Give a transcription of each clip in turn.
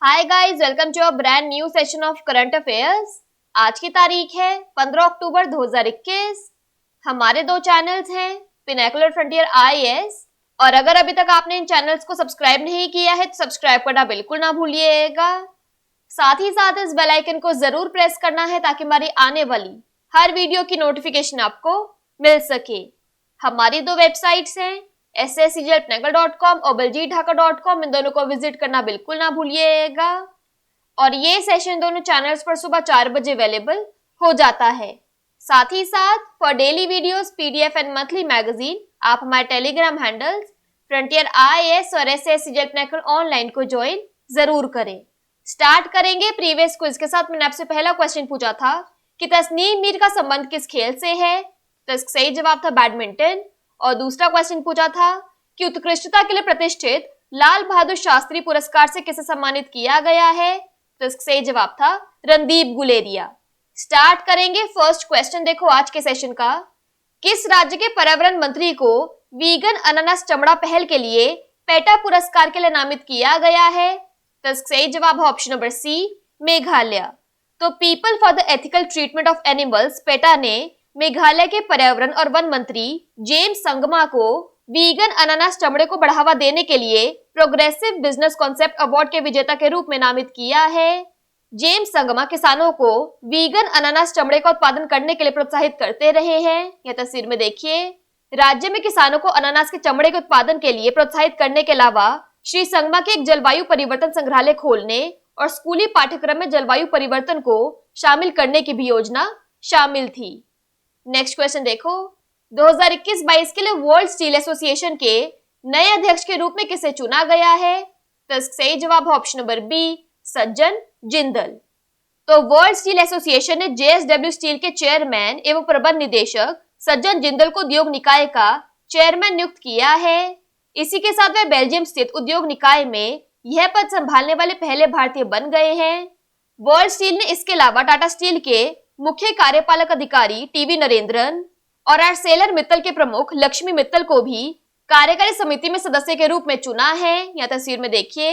Hi guys, welcome to a brand new session of current affairs. आज की तारीख है 15 अक्टूबर 2021। हमारे दो चैनल्स हैं, पिनेकल और फ्रंटियर आईएएस। और अगर अभी तक आपने इन चैनल्स को सब्सक्राइब नहीं किया है तो सब्सक्राइब करना बिल्कुल ना भूलिएगा। साथ ही साथ इस बेल आइकन को जरूर प्रेस करना है ताकि हमारी आने वाली हर वीडियो की नोटिफिकेशन आपको मिल सके। हमारी दो वेबसाइट्स हैं, sscglpnagle.com और beljitdhaka.com। इन दोनों को विजिट करना बिल्कुल ना भूलिएगा। और ये सेशन दोनों चैनल्स पर सुबह 4 बजे अवेलेबल हो जाता है। साथ ही साथ for daily videos, PDF and monthly magazine आप हमारे टेलीग्राम हैंडल्स फ्रंटियर आईएएस और SSCGL ऑनलाइन को ज्वाइन जरूर करें। स्टार्ट करेंगे प्रीवियस क्विज के साथ। मैंने आपसे पहला क्वेश्चन पूछा था कि तस्नीम मीर का संबंध किस खेल से है, तो इसका सही जवाब था बैडमिंटन। और दूसरा क्वेश्चन पूछा था कि उत्कृष्टता के लिए प्रतिष्ठित लाल बहादुर शास्त्री पुरस्कार से किसे सम्मानित किया गया है, तो इसका सही जवाब था रणदीप गुलेरिया। स्टार्ट करेंगे फर्स्ट क्वेश्चन। देखो आज के सेशन का, किस राज्य के पर्यावरण मंत्री को वीगन अनानास चमड़ा पहल के लिए पेटा पुरस्कार के लिए नामित किया गया है, तो इसका सही जवाब है ऑप्शन नंबर सी, मेघालय। तो people for the ethical treatment of animals PETA ने मेघालय के पर्यावरण और वन मंत्री जेम्स संगमा को वीगन अनानास चमड़े को बढ़ावा देने के लिए प्रोग्रेसिव बिजनेस कॉन्सेप्ट अवार्ड के विजेता के रूप में नामित किया है। जेम्स संगमा किसानों को वीगन अनानास चमड़े का उत्पादन करने के लिए प्रोत्साहित करते रहे हैं। यह तस्वीर में देखिए, राज्य में किसानों को अनानास के चमड़े के उत्पादन के लिए प्रोत्साहित करने के अलावा श्री संगमा के एक जलवायु परिवर्तन संग्रहालय खोलने और स्कूली पाठ्यक्रम में जलवायु परिवर्तन को शामिल करने की भी योजना शामिल थी। नेक्स्ट क्वेश्चन देखो, 2021-22 के लिए वर्ल्ड स्टील एसोसिएशन के नए अध्यक्ष के रूप में किसे चुना गया है, तो सही जवाब है ऑप्शन नंबर बी, सज्जन जिंदल। तो वर्ल्ड स्टील एसोसिएशन ने जेएसडब्ल्यू स्टील के चेयरमैन एवं प्रबंध निदेशक सज्जन जिंदल को उद्योग निकाय का चेयरमैन नियुक्त किया है। इसी के साथ वे बेल्जियम स्थित उद्योग निकाय में यह पद संभालने वाले पहले भारतीय बन गए हैं। वर्ल्ड स्टील ने इसके अलावा टाटा स्टील के मुख्य कार्यपालक अधिकारी टीवी नरेंद्रन और आर्सेलर मित्तल के प्रमुख लक्ष्मी मित्तल को भी कार्यकारी समिति में सदस्य के रूप में चुना है। यह तस्वीर में देखिए,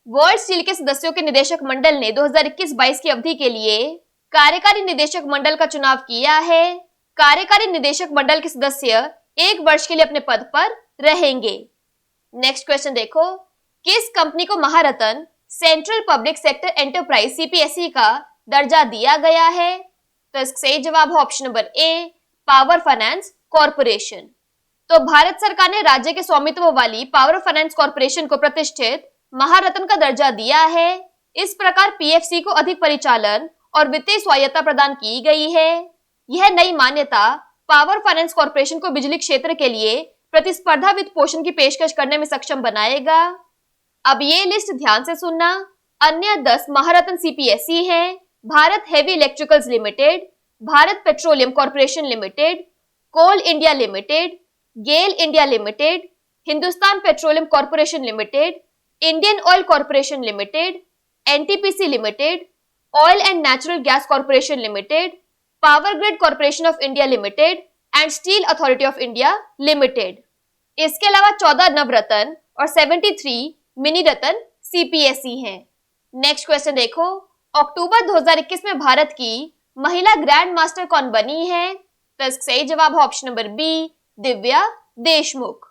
वर्ल्ड स्टील के सदस्यों के निदेशक मंडल ने 2021-22 की अवधि के लिए कार्यकारी निदेशक मंडल का चुनाव किया है। कार्यकारी निदेशक मंडल के सदस्य 1 वर्ष के लिए अपने पद पर रहेंगे। नेक्स्ट क्वेश्चन देखो, किस कंपनी को Maharatna central public sector enterprise CPSE का दर्जा दिया गया है, तो इसका सही जवाब है option number A, power finance corporation. तो भारत सरकार ने राज्य के स्वामित्व वाली पावर फाइनेंस कॉर्पोरेशन को प्रतिष्ठित महारत्न का दर्जा दिया है। इस प्रकार पीएफसी को अधिक परिचालन और वित्तीय स्वायत्तता प्रदान की गई है। यह नई मान्यता पावर फाइनेंस कॉर्पोरेशन को बिजली क्षेत्र के लिए प्रतिस्पर्धा वित्त पोषण की पेशकश करने में सक्षम बनाएगा। अब ये लिस्ट ध्यान से सुनना। अन्य 10 महारत्न सीपीएसई हैं: Bharat heavy electricals limited, Bharat petroleum corporation limited, coal India limited, GAIL India limited, Hindustan petroleum corporation limited, Indian oil corporation limited, NTPC limited, oil and natural gas corporation limited, power grid corporation of India limited and steel authority of India limited. इसके अलावा 14 नवरत्न और 73 mini ratna CPSE हैं। Next question देखो, October 2021 में भारत की महिला grand master कौन बनी है, तो इसका सही जवाब है option number B, Divya Deshmukh.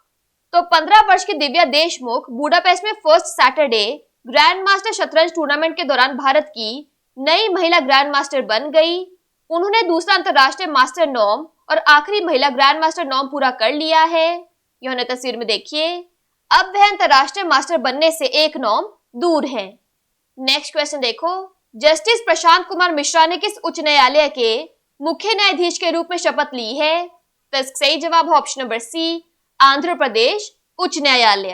तो 15 वर्ष की दिव्या देशमुख बुडापेस्ट में फर्स्ट सैटरडे ग्रैंड मास्टर शतरंज टूर्नामेंट के दौरान भारत की नई महिला ग्रैंड मास्टर बन गई। उन्होंने दूसरा अंतरराष्ट्रीय मास्टर नॉर्म और आखिरी महिला ग्रैंड मास्टर नॉर्म पूरा कर लिया है। यह तस्वीर में देखिए, अब वह अंतरराष्ट्रीय मास्टर बनने से एक नॉर्म दूर है। नेक्स्ट क्वेश्चन देखो, जस्टिस प्रशांत कुमार मिश्रा ने किस उच्च न्यायालय के मुख्य न्यायाधीश के रूप में शपथ ली है, तो इसका सही जवाब है option number C, Andhra Pradesh उच्च न्यायालय।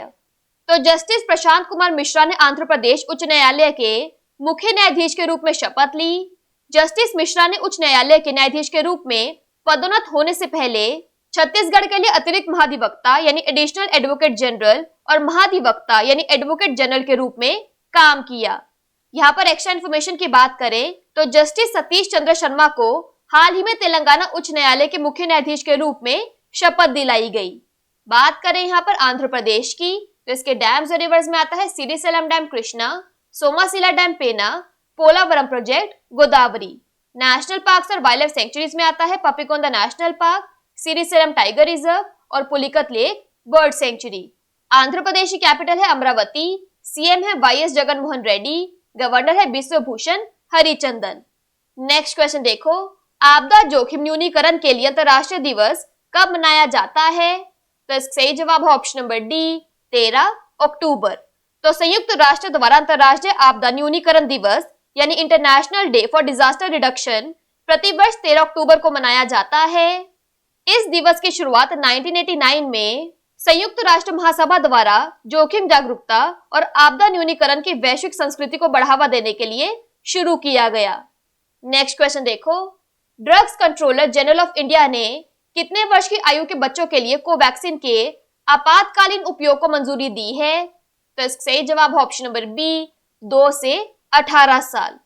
तो जस्टिस प्रशांत कुमार मिश्रा ने आंध्र प्रदेश उच्च न्यायालय के मुख्य न्यायाधीश के रूप में शपथ ली। जस्टिस मिश्रा ने उच्च न्यायालय के न्यायाधीश के रूप में पदोन्नत होने से पहले छत्तीसगढ़ के लिए अतिरिक्त महाधिवक्ता यानी एडिशनल एडवोकेट जनरल और महाधिवक्ता यानी एडवोकेट जनरल के रूप में काम किया। यहाँ पर एक्स्ट्रा इन्फॉर्मेशन की बात करें तो जस्टिस सतीश चंद्र शर्मा को हाल ही में तेलंगाना उच्च न्यायालय के मुख्य न्यायाधीश के रूप में शपथ दिलाई गई। बात करें यहाँ पर आंध्र प्रदेश की, तो इसके डैम्स और रिवर्स में आता है Srisailam dam Krishna, Somasila dam Penna, Polavaram project Godavari. National parks और वाइल्ड लाइफ सेंचुरीज में आता है Papikonda national park, Srisailam tiger reserve और Pulicat lake bird sanctuary. Andhra Pradesh की कैपिटल है अमरावती, सीएम है वाईएस जगनमोहन रेड्डी, गवर्नर है बिश्वभूषण हरिचंदन। नेक्स्ट क्वेश्चन देखो, आपदा जोखिम न्यूनीकरण के लिए अंतरराष्ट्रीय दिवस कब मनाया जाता है? तो इसका सही जवाब है ऑप्शन नंबर डी, 13 अक्टूबर। तो संयुक्त राष्ट्र द्वारा अंतरराष्ट्रीय आपदा न्यूनीकरण दिवस यानी international day for disaster reduction प्रतिवर्ष 13 अक्टूबर को मनाया जाता है। इस दिवस की शुरुआत 1989 में संयुक्त राष्ट्र महासभा द्वारा जोखिम जागरूकता और आपदा न्यूनीकरण की वैश्विक संस्कृति को बढ़ावा देने के लिए शुरू किया गया। नेक्स्ट क्वेश्चन देखो, drugs controller general of India ने कितने वर्ष की आयु के बच्चों के लिए कोवैक्सीन के आपातकालीन उपयोग को मंजूरी दी है? तो इसका सही जवाब ऑप्शन नंबर बी, 2 से 18 साल।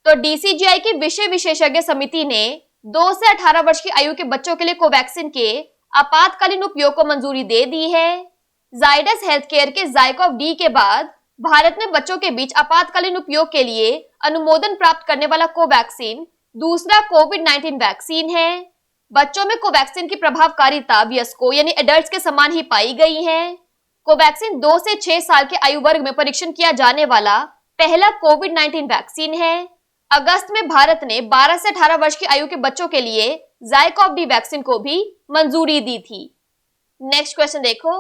तो डीसीजीआई की विषय विशेषज्ञ समिति ने 2 से 18 वर्ष की आयु के बच्चों के लिए कोवैक्सीन के आपातकालीन उपयोग को मंजूरी दे दी है। जाइडस हेल्थ केयर के जाइकोव डी के बाद भारत में बच्चों के बीच आपातकालीन उपयोग के लिए अनुमोदन प्राप्त करने वाला कोवैक्सीन दूसरा कोविड-19 वैक्सीन है। बच्चों में कोवैक्सीन की प्रभावकारिता वयस्कों यानी एडल्ट्स के समान ही पाई गई है। कोवैक्सीन 2 से 6 साल के आयु वर्ग में परीक्षण किया जाने वाला पहला कोविड-19 वैक्सीन है। अगस्त में भारत ने 12 से 18 वर्ष की आयु के बच्चों के लिए जाइकोव डी वैक्सीन को भी मंजूरी दी थी। नेक्स्ट क्वेश्चन देखो,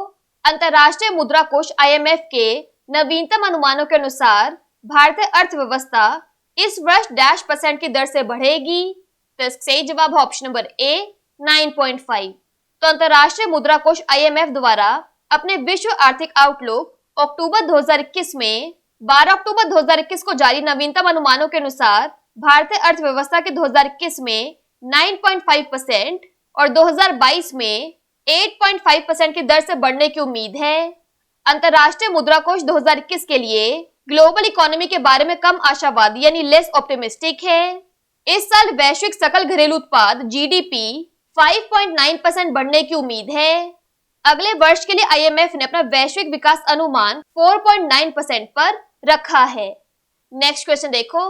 अंतरराष्ट्रीय मुद्रा कोष आईएमएफ के नवीनतम अनुमानों के अनुसार भारतीय अर्थव्यवस्था इस वर्ष %% की दर से बढ़ेगी। तो इसका सही जवाब है ऑप्शन नंबर ए, 9.5। तो अंतरराष्ट्रीय मुद्रा कोष आईएमएफ द्वारा अपने विश्व आर्थिक आउटलुक अक्टूबर 2021 में 12 अक्टूबर 2021 को जारी नवीनतम अनुमानों के अनुसार भारतीय अर्थव्यवस्था के 2021 में 9.5% और 2022 में 8.5% की दर से बढ़ने की उम्मीद है। अंतरराष्ट्रीय मुद्रा कोष 2021 के लिए ग्लोबल इकोनॉमी के बारे में कम आशावादी यानी लेस ऑप्टिमिस्टिक है। इस साल वैश्विक सकल घरेलू उत्पाद जीडीपी 5.9% बढ़ने की उम्मीद है। अगले वर्ष के लिए आईएमएफ ने अपना वैश्विक विकास अनुमान 4.9% पर रखा है। नेक्स्ट क्वेश्चन देखो,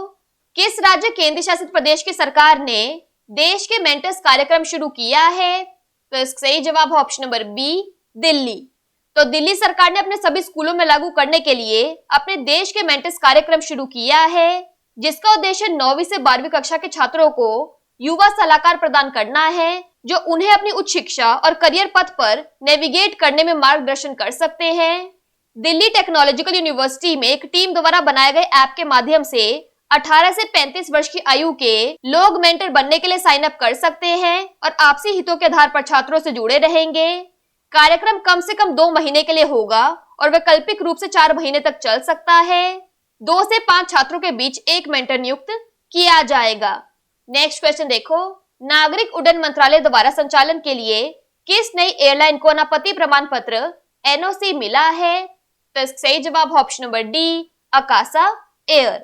किस राज्य केंद्र शासित प्रदेश की सरकार ने देश के मेंटस कार्यक्रम शुरू किया है? तो इसका सही जवाब है ऑप्शन नंबर बी, दिल्ली। तो दिल्ली सरकार ने अपने सभी स्कूलों में लागू करने के लिए अपने देश के मेंटस कार्यक्रम शुरू किया है, जिसका उद्देश्य 9वीं से 12वीं कक्षा के छात्रों को युवा सलाहकार प्रदान करना है, जो उन्हें अपनी उच्च शिक्षा और करियर पथ पर नेविगेट करने में मार्गदर्शन कर सकते हैं। दिल्ली टेक्नोलॉजिकल यूनिवर्सिटी में एक टीम द्वारा बनाए गए ऐप के माध्यम से 18 से 35 वर्ष की आयु के लोग मेंटर बनने के लिए साइन अप कर सकते हैं और आपसी हितों के आधार पर छात्रों से जुड़े रहेंगे। कार्यक्रम कम से कम 2 महीने के लिए होगा और वैकल्पिक रूप से 4 महीने तक चल सकता है। 2 से 5 छात्रों के बीच एक मेंटर नियुक्त किया जाएगा। नेक्स्ट क्वेश्चन देखो, नागरिक उड्डयन मंत्रालय द्वारा संचालन के लिए किस नई एयरलाइन को अनापत्ति प्रमाण पत्र एनओसी मिला है? तो इसका सही जवाब option number D, Akasa air.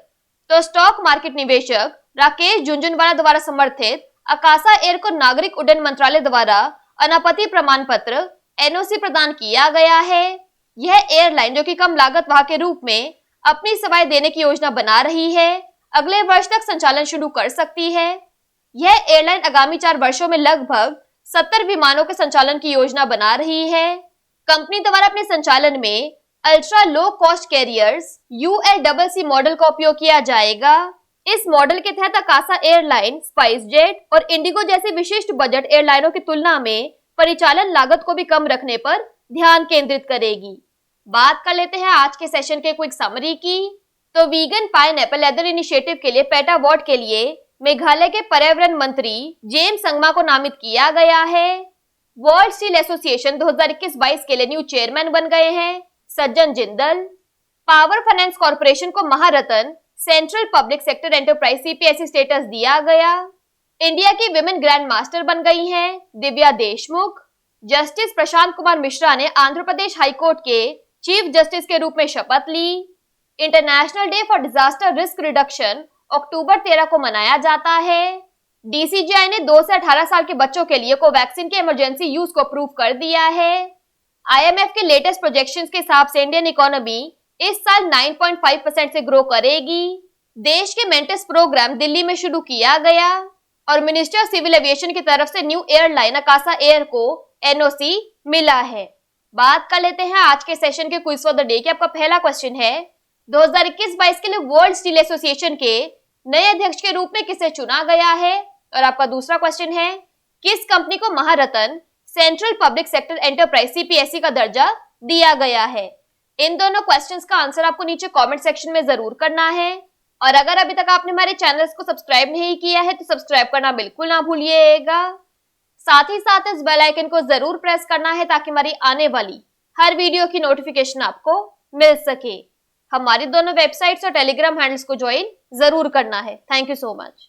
तो स्टॉक मार्केट निवेशक राकेश झुनझुनवाला द्वारा समर्थित अकासा एयर को नागरिक उड्डयन मंत्रालय द्वारा अनापत्ति प्रमाण पत्र एनओसी प्रदान किया गया है। यह एयरलाइन जो कि कम लागत वाहक के रूप में अपनी सेवाएं देने की योजना बना रही है, अगले वर्ष तक संचालन शुरू कर सकती है। यह एयरलाइन आगामी 4 वर्षों में लगभग 70 विमानों के संचालन की योजना बना रही है। कंपनी द्वारा अपने संचालन में ultra low cost carriers ULCC model का उपयोग किया जाएगा। इस मॉडल के तहत अकासा एयरलाइन स्पाइस जेट और इंडिगो जैसी विशिष्ट बजट एयरलाइनों की तुलना में परिचालन लागत को भी कम रखने पर ध्यान केंद्रित करेगी। बात कर लेते हैं आज के सेशन के क्विक समरी की। तो वीगन पाइनएप्पल लेदर इनिशिएटिव के लिए पेटा अवार्ड के लिए मेघालय के पर्यावरण मंत्री जेम्स संगमा को नामित किया गया है। वर्ल्ड स्टील एसोसिएशन 2021-22 के लिए न्यू चेयरमैन बन गए हैं सज्जन जिंदल। पावर फाइनेंस कॉर्पोरेशन को Maharatna central public sector enterprise CPSE status दिया गया। इंडिया की विमेन ग्रैंड मास्टर बन गई हैं दिव्या देशमुख। जस्टिस प्रशांत कुमार मिश्रा ने आंध्र प्रदेश हाई कोर्ट के चीफ जस्टिस के रूप में शपथ ली। International day for disaster risk reduction October 13 को मनाया जाता है। डीसीजीआई ने 2 से 18 साल के बच्चों के लिए कोवैक्सीन के इमरजेंसी यूज को अप्रूव कर दिया है। आईएमएफ के लेटेस्ट प्रोजेक्शंस के हिसाब से इंडियन इकोनॉमी इस साल 9.5% से ग्रो करेगी। देश के मेंटेस प्रोग्राम दिल्ली में शुरू किया गया और मिनिस्टर ऑफ सिविल एविएशन की तरफ से न्यू एयरलाइन अकासा एयर को एनओसी मिला है। बात कर लेते हैं आज के सेशन के क्विज फॉर द डे की। आपका पहला क्वेश्चन है 2021-22 के लिए वर्ल्ड स्टील एसोसिएशन के नए अध्यक्ष के रूप में किसे चुना गया है। और आपका दूसरा क्वेश्चन है किस कंपनी को Maharatna central public sector enterprise CPSE का दर्जा दिया गया है। इन दोनों क्वेश्चंस का आंसर आपको नीचे कमेंट सेक्शन में जरूर करना है। और अगर अभी तक आपने हमारे चैनल्स को सब्सक्राइब नहीं किया है तो सब्सक्राइब करना बिल्कुल ना भूलिएगा। साथ ही साथ इस बेल आइकन को जरूर प्रेस करना है ताकि हमारी आने वाली हर वीडियो की नोटिफिकेशन आपको मिल सके। हमारी दोनों वेबसाइट्स और टेलीग्राम हैंडल्स को ज्वाइन जरूर करना है। Thank you so much.